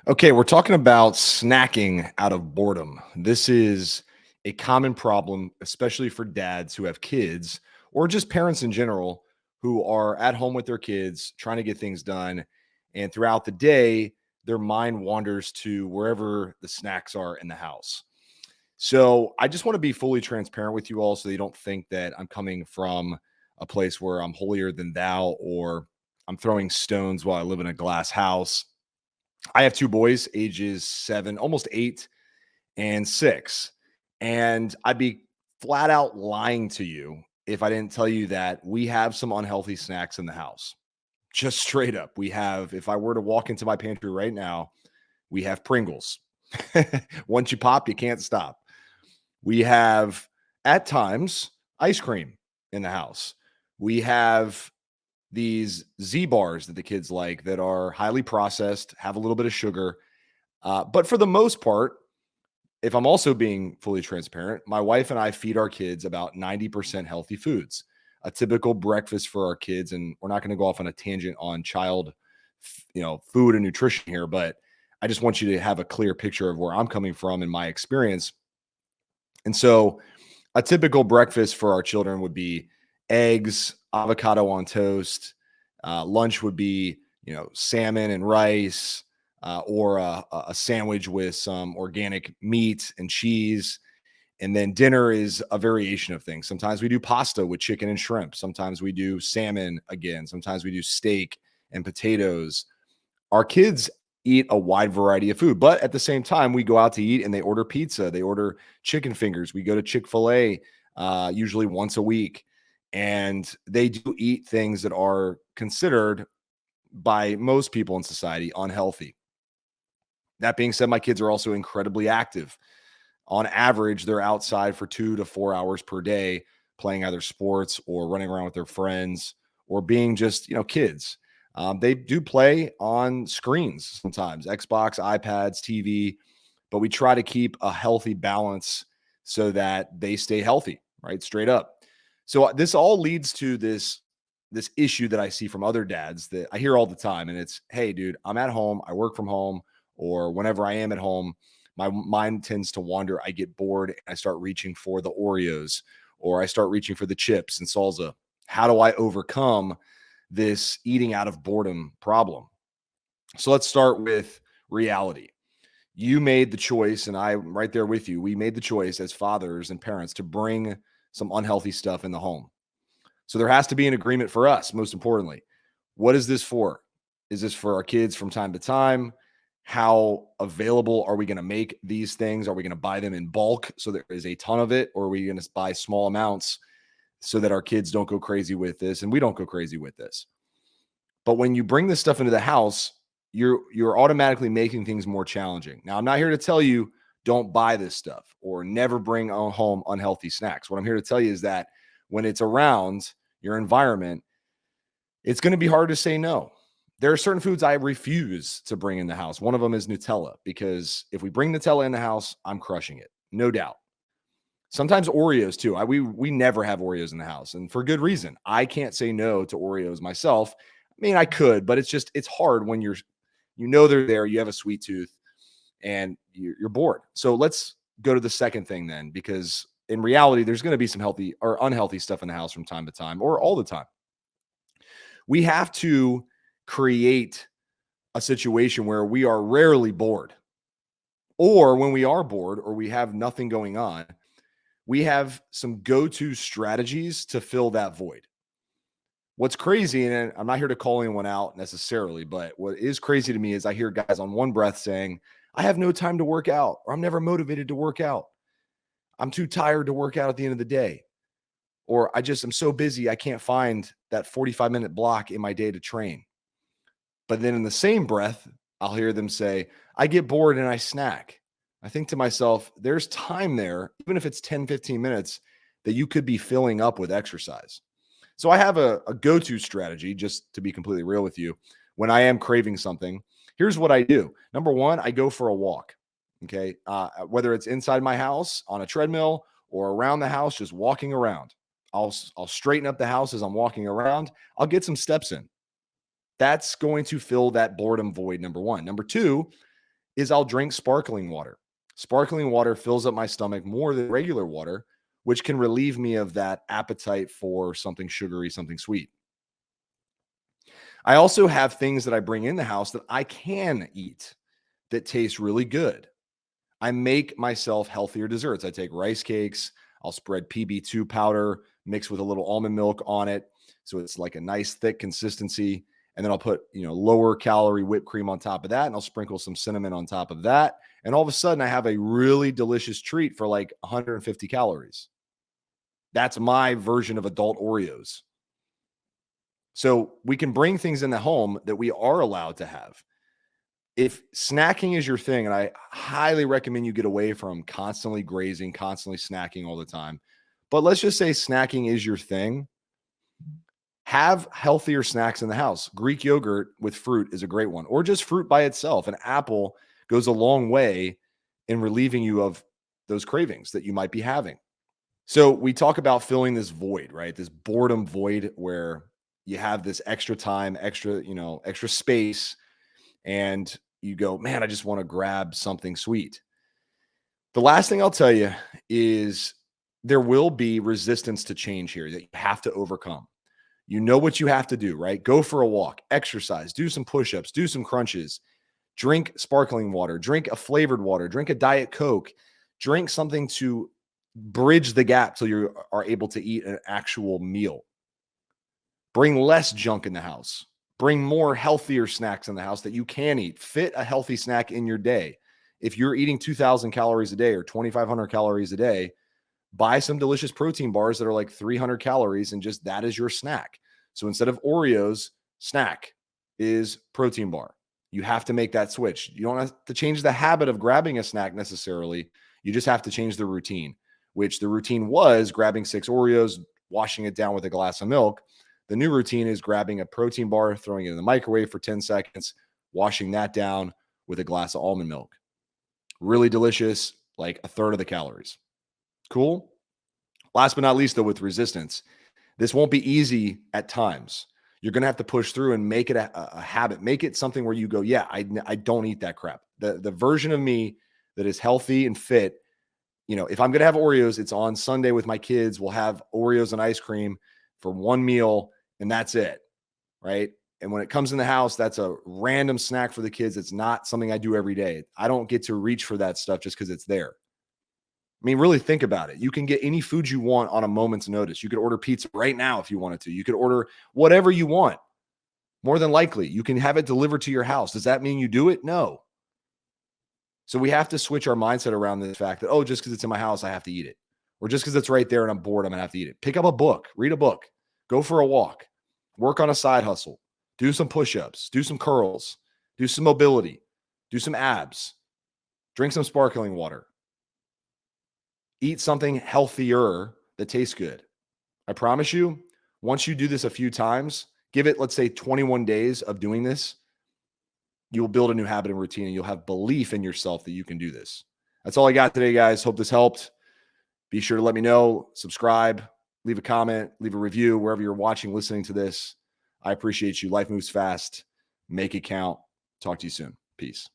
Okay, we're talking about snacking out of boredom. This is a common problem, especially for dads who have kids or just parents in general who are at home with their kids trying to get things done. And throughout the day, their mind wanders to wherever the snacks are in the house. So I just want to be fully transparent with you all so you don't think that I'm coming from a place where I'm holier than thou or I'm throwing stones while I live in a glass house. I have 2 boys, ages 7, almost 8, and 6, and I'd be flat out lying to you if I didn't tell you that we have some unhealthy snacks in the house. Just straight up. We have if I were to walk into my pantry right now, we have Pringles. Once you pop, you can't stop. We have, at times, ice cream in the house. We have these Z bars that the kids like that are highly processed, have a little bit of sugar, but for the most part, if I'm also being fully transparent, my wife and I feed our kids about 90% healthy foods, a typical breakfast for our kids. And we're not going to go off on a tangent on food and nutrition here, but I just want you to have a clear picture of where I'm coming from and my experience. And so a typical breakfast for our children would be eggs, avocado on toast. Lunch would be, salmon and rice, or a sandwich with some organic meat and cheese. And then dinner is a variation of things. Sometimes we do pasta with chicken and shrimp. Sometimes we do salmon again. Sometimes we do steak and potatoes. Our kids eat a wide variety of food, but at the same time, we go out to eat and they order pizza, they order chicken fingers. We go to Chick-fil-A usually once a week, and they do eat things that are considered by most people in society unhealthy. That being said, my kids are also incredibly active. On average, they're outside for 2 to 4 hours per day playing either sports or running around with their friends or being just, kids. They do play on screens sometimes, Xbox, iPads, TV, but we try to keep a healthy balance so that they stay healthy, right? Straight up. So this all leads to this issue that I see from other dads that I hear all the time. And it's, hey, dude, I'm at home, I work from home, or whenever I am at home, my mind tends to wander. I get bored and I start reaching for the Oreos or I start reaching for the chips and salsa. How do I overcome this eating out of boredom problem? So let's start with reality. You made the choice, and I'm right there with you. We made the choice as fathers and parents to bring some unhealthy stuff in the home. So there has to be an agreement for us, most importantly. What is this for? Is this for our kids from time to time? How available are we going to make these things? Are we going to buy them in bulk so there is a ton of it? Or are we going to buy small amounts so that our kids don't go crazy with this and we don't go crazy with this? But when you bring this stuff into the house, you're automatically making things more challenging. Now, I'm not here to tell you don't buy this stuff or never bring home unhealthy snacks. What I'm here to tell you is that when it's around your environment, it's going to be hard to say no. There are certain foods I refuse to bring in the house. One of them is Nutella, because if we bring Nutella in the house, I'm crushing it, no doubt. Sometimes Oreos too. We never have Oreos in the house, and for good reason. I can't say no to Oreos myself. I mean, I could, but it's hard when they're there. You have a sweet tooth, and you're bored. So let's go to the second thing then, because in reality, there's going to be some healthy or unhealthy stuff in the house from time to time, or all the time. We have to create a situation where we are rarely bored, or when we are bored or we have nothing going on, we have some go-to strategies to fill that void. What's crazy, and I'm not here to call anyone out necessarily, but what is crazy to me is I hear guys on one breath saying, I have no time to work out, or I'm never motivated to work out. I'm too tired to work out at the end of the day. Or I'm so busy, I can't find that 45-minute block in my day to train. But then in the same breath, I'll hear them say, I get bored and I snack. I think to myself, there's time there, even if it's 10, 15 minutes, that you could be filling up with exercise. So I have a go-to strategy, just to be completely real with you. When I am craving something, here's what I do. Number one, I go for a walk. Okay. Whether it's inside my house on a treadmill or around the house, just walking around. I'll straighten up the house as I'm walking around. I'll get some steps in. That's going to fill that boredom void, number one. Number two, is I'll drink sparkling water. Sparkling water fills up my stomach more than regular water, which can relieve me of that appetite for something sugary, something sweet. I also have things that I bring in the house that I can eat that taste really good. I make myself healthier desserts. I take rice cakes, I'll spread PB2 powder, mix with a little almond milk on it. So it's like a nice thick consistency. And then I'll put, lower calorie whipped cream on top of that. And I'll sprinkle some cinnamon on top of that. And all of a sudden I have a really delicious treat for like 150 calories. That's my version of adult Oreos. So we can bring things in the home that we are allowed to have. If snacking is your thing, and I highly recommend you get away from constantly grazing, constantly snacking all the time. But let's just say snacking is your thing. Have healthier snacks in the house. Greek yogurt with fruit is a great one, or just fruit by itself. An apple goes a long way in relieving you of those cravings that you might be having. So we talk about filling this void, right? This boredom void where you have this extra time, extra space, and you go, man, I just want to grab something sweet. The last thing I'll tell you is there will be resistance to change here that you have to overcome. You know what you have to do, right? Go for a walk, exercise, do some push-ups, do some crunches, drink sparkling water, drink a flavored water, drink a Diet Coke, drink something to bridge the gap till you are able to eat an actual meal. Bring less junk in the house. Bring more healthier snacks in the house that you can eat. Fit a healthy snack in your day. If you're eating 2,000 calories a day or 2,500 calories a day, buy some delicious protein bars that are like 300 calories and just that is your snack. So instead of Oreos, snack is protein bar. You have to make that switch. You don't have to change the habit of grabbing a snack necessarily. You just have to change the routine, which the routine was grabbing 6 Oreos, washing it down with a glass of milk. The new routine is grabbing a protein bar, throwing it in the microwave for 10 seconds, washing that down with a glass of almond milk. Really delicious, like a third of the calories. Cool. Last but not least, though, with resistance, this won't be easy at times. You're going to have to push through and make it a habit. Make it something where you go, yeah, I don't eat that crap. The version of me that is healthy and fit, if I'm going to have Oreos, it's on Sunday with my kids. We'll have Oreos and ice cream for one meal, and that's it, right? And when it comes in the house, that's a random snack for the kids. It's not something I do every day. I don't get to reach for that stuff just because it's there. I mean, really think about it. You can get any food you want on a moment's notice. You could order pizza right now if you wanted to. You could order whatever you want. More than likely, you can have it delivered to your house. Does that mean you do it? No. So we have to switch our mindset around the fact that, oh, just because it's in my house, I have to eat it. Or just because it's right there and I'm bored, I'm going to have to eat it. Pick up a book, read a book, go for a walk, work on a side hustle, do some push-ups, do some curls, do some mobility, do some abs, drink some sparkling water. Eat something healthier that tastes good. I promise you, once you do this a few times, give it, let's say, 21 days of doing this, you'll build a new habit and routine, and you'll have belief in yourself that you can do this. That's all I got today, guys. Hope this helped. Be sure to let me know, subscribe, leave a comment, leave a review wherever you're watching, listening to this. I appreciate you. Life moves fast. Make it count. Talk to you soon. Peace.